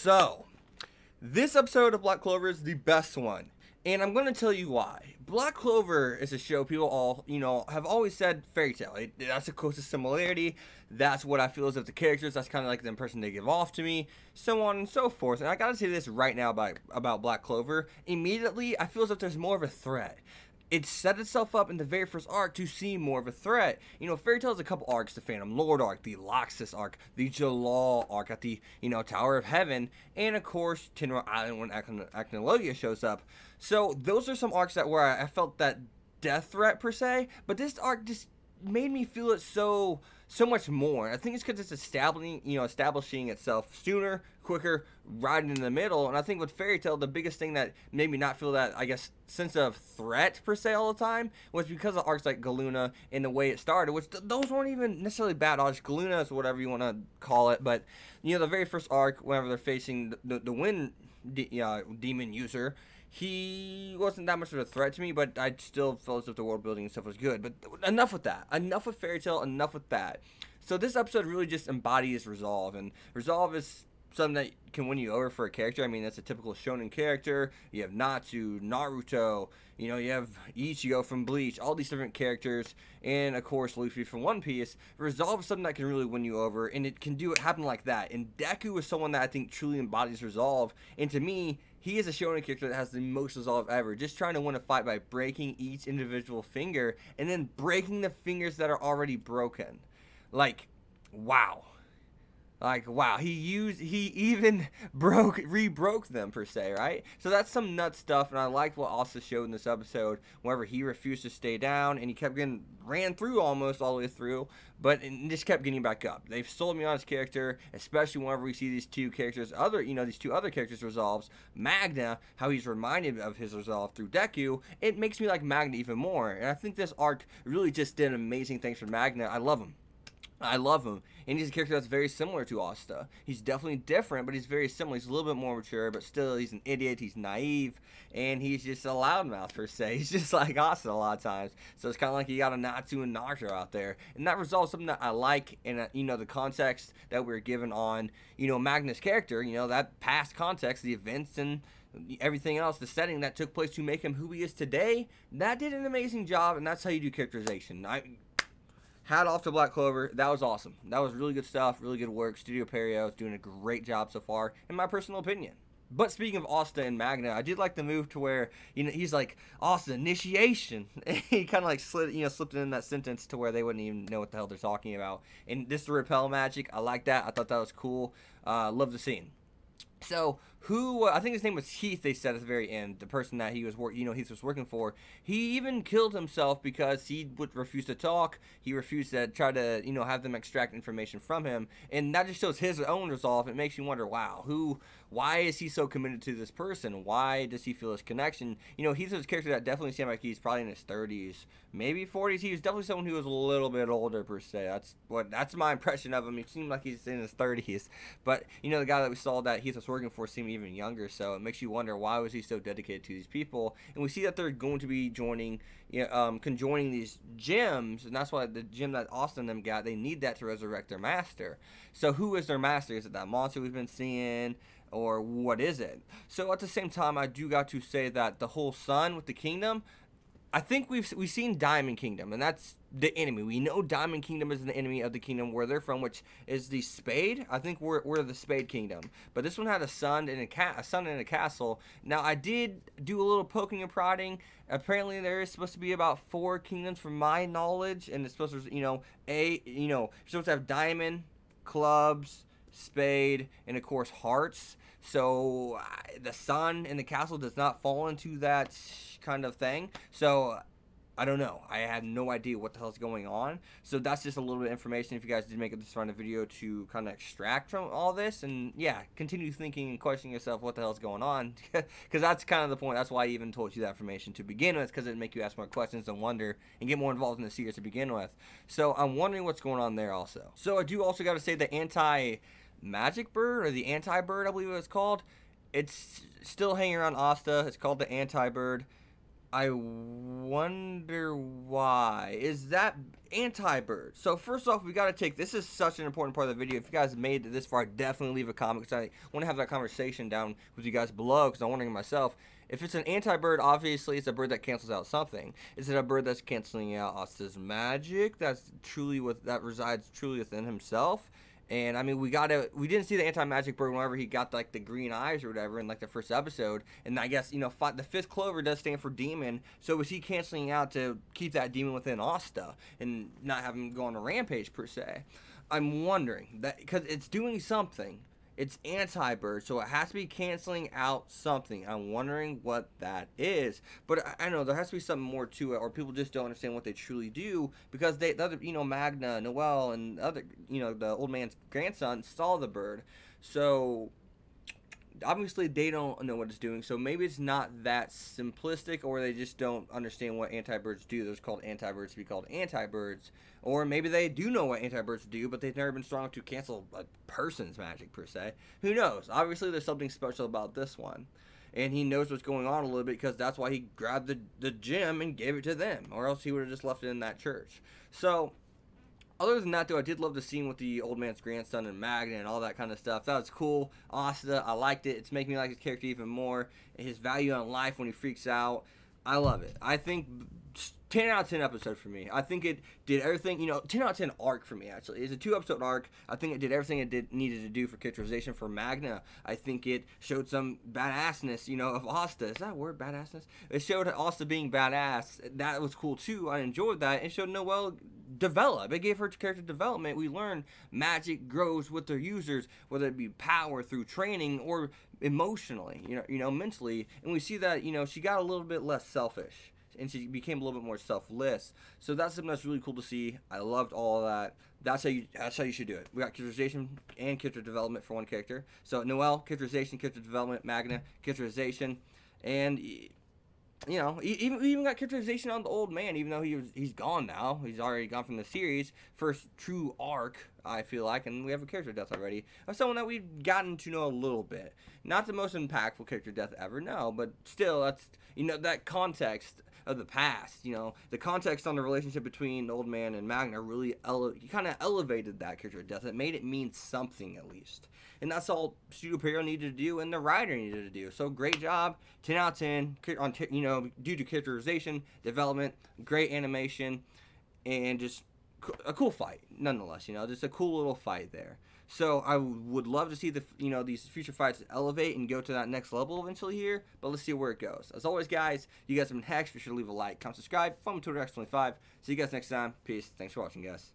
So, this episode of Black Clover is the best one, and I'm going to tell you why. Black Clover is a show people all, have always said fairy tale. That's the closest similarity. That's what I feel as if the characters, that's kind of like the impression they give off to me, so on and so forth. And I got to say this right now about Black Clover. Immediately, I feel as if there's more of a threat. It set itself up in the very first arc to seem more of a threat. Fairy Tail has a couple arcs: the Phantom Lord arc, the Loxus arc, the Jalal arc at the, Tower of Heaven, and of course, Tenor Island when Acnologia shows up. So those are some arcs where I felt that death threat per se, but this arc just made me feel it so much more. I think it's because it's establishing itself sooner, quicker, right in the middle. And I think with Fairy Tail, the biggest thing that made me not feel that, sense of threat per se all the time was because of arcs like Galuna and the way it started, which those weren't even necessarily bad arcs. Galuna is whatever you want to call it, but the very first arc, whenever they're facing the Wind Demon user, he wasn't that much of a threat to me, but I still felt as if the world building and stuff was good. But enough with that. Enough with Fairy Tail. Enough with that. So this episode really just embodies resolve, and resolve is something that can win you over for a character. I mean, that's a typical shonen character. You have Natsu, Naruto, you have Ichigo from Bleach, all these different characters, and of course Luffy from One Piece. Resolve is something that can really win you over, and it can do it happen like that. And Deku is someone that I think truly embodies resolve, and to me, he is a shonen character that has the most resolve ever, just trying to win a fight by breaking each individual finger, and then breaking the fingers that are already broken. Wow. Wow, he even re-broke them per se, right? So that's some nut stuff, and I liked what Asta showed in this episode, whenever he refused to stay down, and he kept getting ran through almost all the way through, but it just kept getting back up. They've sold me on his character, especially whenever we see these two characters, these two other characters' resolves. Magna, how he's reminded of his resolve through Deku, it makes me like Magna even more, and I think this arc really just did amazing things for Magna. I love him. And he's a character that's very similar to Asta. He's definitely different, but he's very similar. He's a little bit more mature, but still, he's an idiot, he's naive, and he's just a loudmouth, per se. He's just like Asta a lot of times. So it's kind of like you got a Natsu and Naruto out there. And that resolves something that I like, and, the context that we're given on, Magna's character, that past context, the events and everything else, the setting that took place to make him who he is today, that did an amazing job, and that's how you do characterization. Hat off to Black Clover. That was awesome. That was really good stuff, really good work. Studio Perio is doing a great job so far, in my personal opinion. But speaking of Asta and Magna, I did like the move to where, he's like, Asta, initiation. He kind of like slipped in that sentence to where they wouldn't even know what the hell they're talking about. And this repel magic, I like that. I thought that was cool. Love the scene. So, I think his name was Heath, they said at the very end, the person that he was working for, he even killed himself because he would refuse to talk. He refused to try to, have them extract information from him, and that just shows his own resolve. It makes you wonder, wow, why is he so committed to this person? Why does he feel this connection? He's a character that definitely seemed like he's probably in his 30s, maybe 40s. He was definitely someone who was a little bit older, per se. That's my impression of him. He seemed like he's in his 30s, but, the guy that we saw that Heath was working for seemed even younger, so it makes you wonder, why was he so dedicated to these people? And we see that they're going to be conjoining these gems, and that's why the gem that Austin and them got, they need that to resurrect their master. So who is their master? Is it that monster we've been seeing, or what is it? So at the same time, I do got to say that the whole sun with the kingdom, I think we've seen Diamond Kingdom, and that's the enemy. We know Diamond Kingdom is the enemy of the kingdom where they're from, which is the Spade. I think we're the Spade Kingdom. But this one had a sun and a castle. Now, I did do a little poking and prodding. Apparently, there is supposed to be about 4 kingdoms from my knowledge, and it's supposed to, you're supposed to have diamond, clubs, spade, and of course hearts. So the sun and the castle does not fall into that kind of thing. So I don't know. I have no idea what the hell is going on. So that's just a little bit of information if you guys did make it this far in the video to kind of extract from all this. And yeah, continue thinking and questioning yourself what the hell is going on. Because that's kind of the point. That's why I even told you that information to begin with, because it'd make you ask more questions and wonder and get more involved in the series to begin with. So I'm wondering what's going on there also. So I do also got to say the anti-magic bird, or the anti-bird, I believe it was called. It's still hanging around Asta. It's called the anti-bird. I wonder why. Is that anti-bird? So first off, we got to take, this is such an important part of the video. If you guys made it this far, definitely leave a comment, because I want to have that conversation down with you guys below, because I'm wondering myself. If it's an anti-bird, obviously it's a bird that cancels out something. Is it a bird that's canceling out Asta's magic? That resides truly within himself? And I mean, we didn't see the anti-magic bird whenever he got like the green eyes or whatever in like the first episode. And I guess, you know, the fifth Clover does stand for demon. So was he canceling out to keep that demon within Asta and not have him go on a rampage per se? I'm wondering that, because it's doing something. It's anti-bird, so it has to be canceling out something. I'm wondering what that is. But I know there has to be something more to it, or people just don't understand what they truly do, because the other, you know, Magna, Noel, and other, you know, the old man's grandson saw the bird. So obviously they don't know what it's doing, so maybe it's not that simplistic, or they just don't understand what anti-birds do. There's called anti-birds to be called anti-birds, or maybe they do know what anti-birds do, but they've never been strong to cancel a person's magic per se. Who knows? Obviously there's something special about this one, and he knows what's going on a little bit, because that's why he grabbed the gem and gave it to them, or else he would have just left it in that church. So other than that, though, I did love the scene with the old man's grandson and Magna and all that kind of stuff. That was cool. Asta, I liked it. It's making me like his character even more. His value on life when he freaks out. I love it. I think 10 out of 10 episode for me. I think it did everything, you know, 10 out of 10 arc for me, actually. It's a 2-episode arc. I think it did everything it needed to do for characterization for Magna. I think it showed some badassness, you know, of Asta. Is that a word, badassness? It showed Asta being badass. That was cool, too. I enjoyed that. It showed Noelle develop. It gave her character development. We learned magic grows with their users, whether it be power through training or emotionally, you know, mentally. And we see that, you know, she got a little bit less selfish, and she became a little bit more selfless. So that's something that's really cool to see. I loved all of that. That's how you should do it. We got characterization and character development for one character. So Noelle, characterization, character development. Magna, characterization, and you know, we even got characterization on the old man, even though he's gone now. He's already gone from the series. First true arc, I feel like, and we have a character death already of someone that we've gotten to know a little bit. Not the most impactful character death ever, no, but still, that's, you know, that context of the past, you know, the context on the relationship between the old man and Magna really kind of elevated that character death. It made it mean something, at least. And that's all Studio Pierrot needed to do, and the writer needed to do. So great job, 10 out of 10 on, you know, due to characterization, development, great animation, and just a cool fight nonetheless. You know, just a cool little fight there. So I would love to see these future fights elevate and go to that next level eventually here, but let's see where it goes. As always, guys, you guys have been Hex. Be sure to leave a like, comment, subscribe, follow me on Twitter X25. See you guys next time. Peace. Thanks for watching, guys.